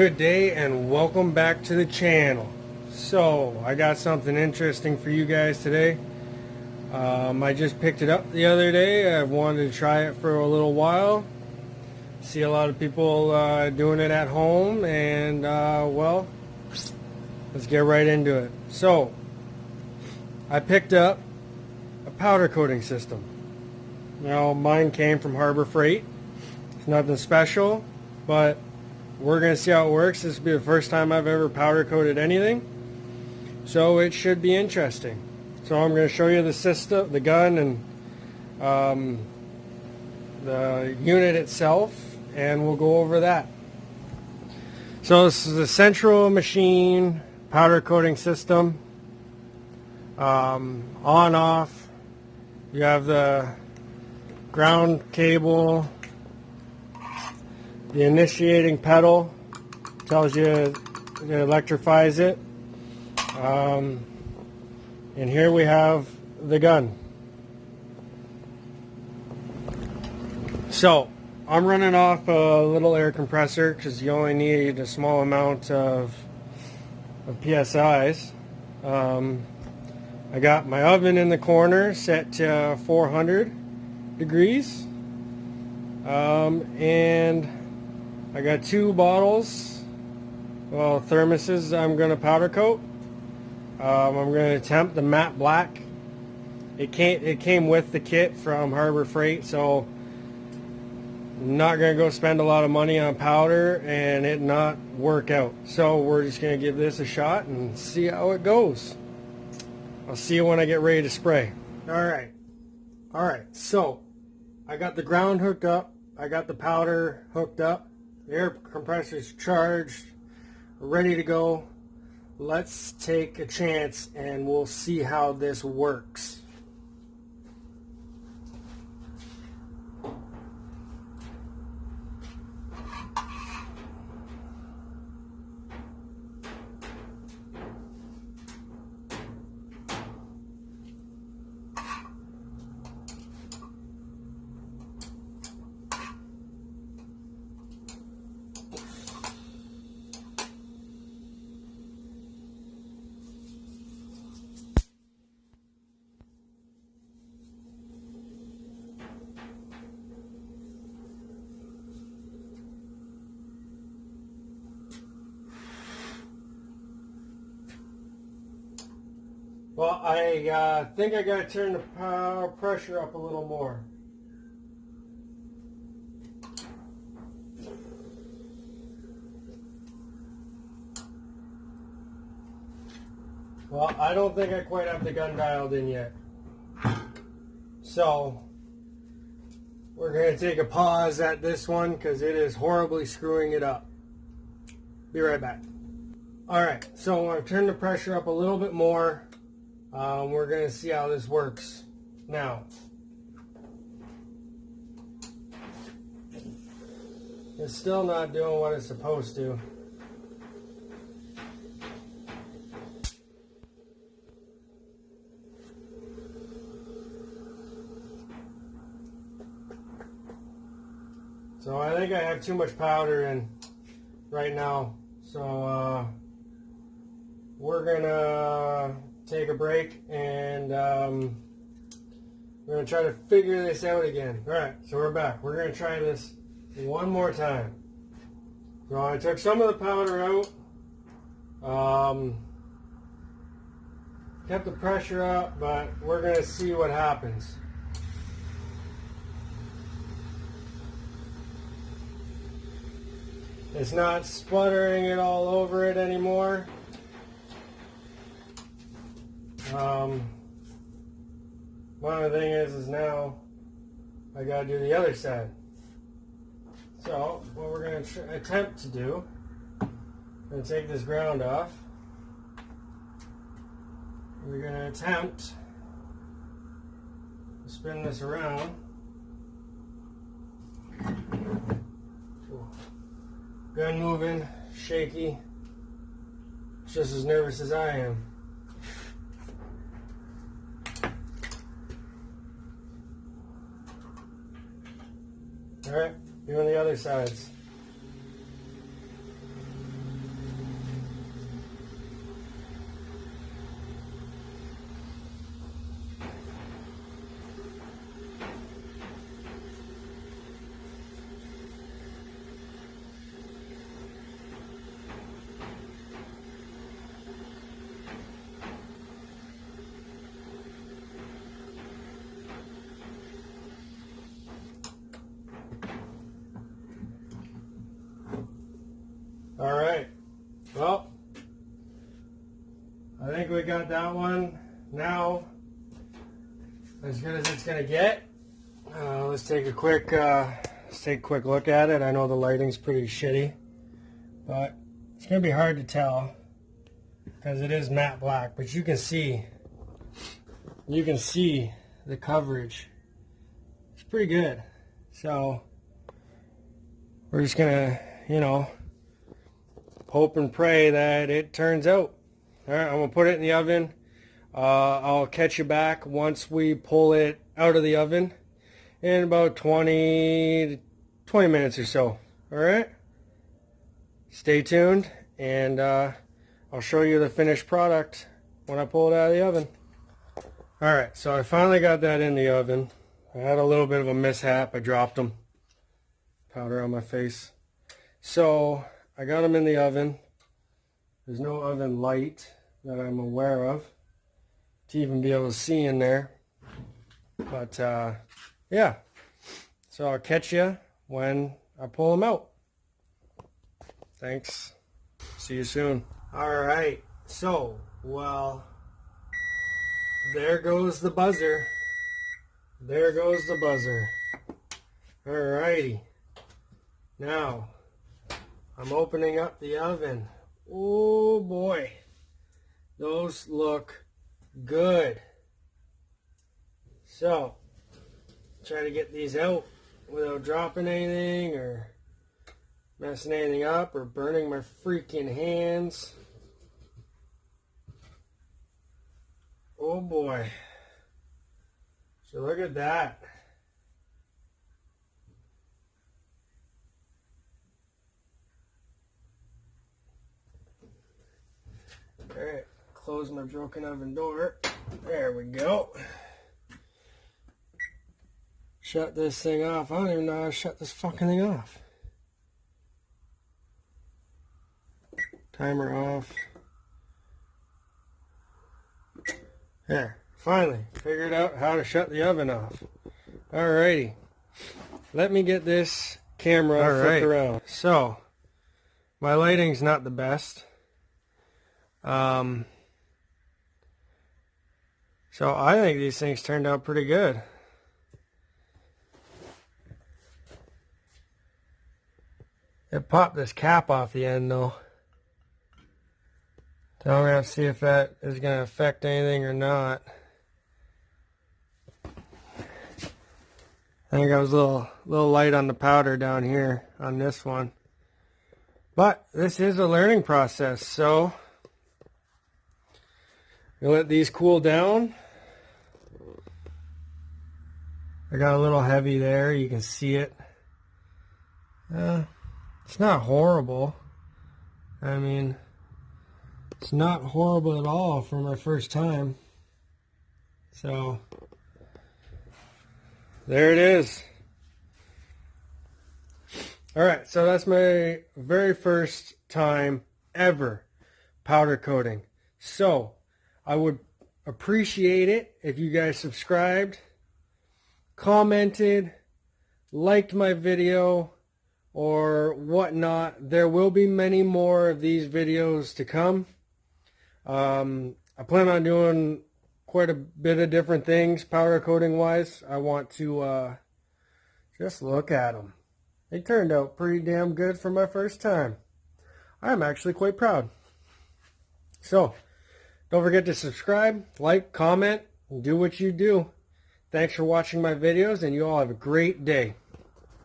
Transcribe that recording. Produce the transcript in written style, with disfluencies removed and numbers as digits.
Good day and welcome back to the channel. So I got something interesting for you guys today. I just picked it up the other day. I've wanted to try it for a little while. See a lot of people doing it at home, and well, let's get right into it. So I picked up a powder coating system. Now mine came from Harbor Freight. It's nothing special, but we're going to see how it works. This will be the first time I've ever powder coated anything, so it should be interesting. So I'm going to show you the system, the gun, and the unit itself, and we'll go over that. So this is a central machine powder coating system. On off, you have the ground cable. The initiating pedal tells you it electrifies it. And here we have the gun. So I'm running off a little air compressor because you only need a small amount of PSIs. I got my oven in the corner set to 400 degrees. And I got two bottles, well, thermoses I'm going to powder coat. I'm going to attempt the matte black. It came with the kit from Harbor Freight, so I'm not going to go spend a lot of money on powder and it not work out. So we're just going to give this a shot and see how it goes. I'll see you when I get ready to spray. Alright, so I got the ground hooked up. I got the powder hooked up. The air compressor's charged, ready to go. Let's take a chance and we'll see how this works. Well, I think I got to turn the power pressure up a little more. Well, I don't think I quite have the gun dialed in yet. So we're going to take a pause at this one because it is horribly screwing it up. Be right back. Alright, so I've turned the pressure up a little bit more. We're going to see how this works now. It's still not doing what it's supposed to. So I think I have too much powder in right now. So we're going to take a break and we're going to try to figure this out again. Alright, so we're back. We're going to try this one more time. So I took some of the powder out, kept the pressure up, but we're going to see what happens. It's not sputtering it all over it anymore. One of the things is now I gotta do the other side. So what we're going to attempt to do, we're going to take this ground off. We're going to attempt to spin this around. Gun moving, shaky, just as nervous as I am. Alright, doing the other sides. Alright, well, I think we got that one now as good as it's going to get. Let's take a quick look at it. I know the lighting's pretty shitty, but it's going to be hard to tell because it is matte black, but you can see the coverage. It's pretty good. So we're just going to, hope and pray that it turns out. All right, I'm going to put it in the oven. I'll catch you back once we pull it out of the oven in about 20 minutes or so. All right? Stay tuned, and I'll show you the finished product when I pull it out of the oven. All right, so I finally got that in the oven. I had a little bit of a mishap. I dropped them. Powder on my face. So I got them in the oven. There's no oven light that I'm aware of to even be able to see in there. But yeah, so I'll catch you when I pull them out. Thanks. See you soon. All right, so, well, there goes the buzzer. There goes the buzzer. All righty. Now, I'm opening up the oven. Oh boy, those look good. So, try to get these out without dropping anything or messing anything up or burning my freaking hands. Oh boy. So look at that. Alright, close my broken oven door. There we go. Shut this thing off. I don't even know how to shut this fucking thing off. Timer off. There, finally figured out how to shut the oven off. Alrighty. Let me get this camera flipped around. So, my lighting's not the best. So I think these things turned out pretty good. It popped this cap off the end though. So I'm gonna have to see if that is gonna affect anything or not. I think I was a little light on the powder down here on this one. But this is a learning process, so we'll let these cool down. I got a little heavy there, you can see it. It's not horrible. I mean, it's not horrible at all for my first time. So, there it is. Alright, so that's my very first time ever powder coating. So, I would appreciate it if you guys subscribed, commented, liked my video, or whatnot. There will be many more of these videos to come. I plan on doing quite a bit of different things powder coating wise. I want to just look at them. They turned out pretty damn good for my first time. I'm actually quite proud. So, don't forget to subscribe, like, comment, and do what you do. Thanks for watching my videos, and you all have a great day.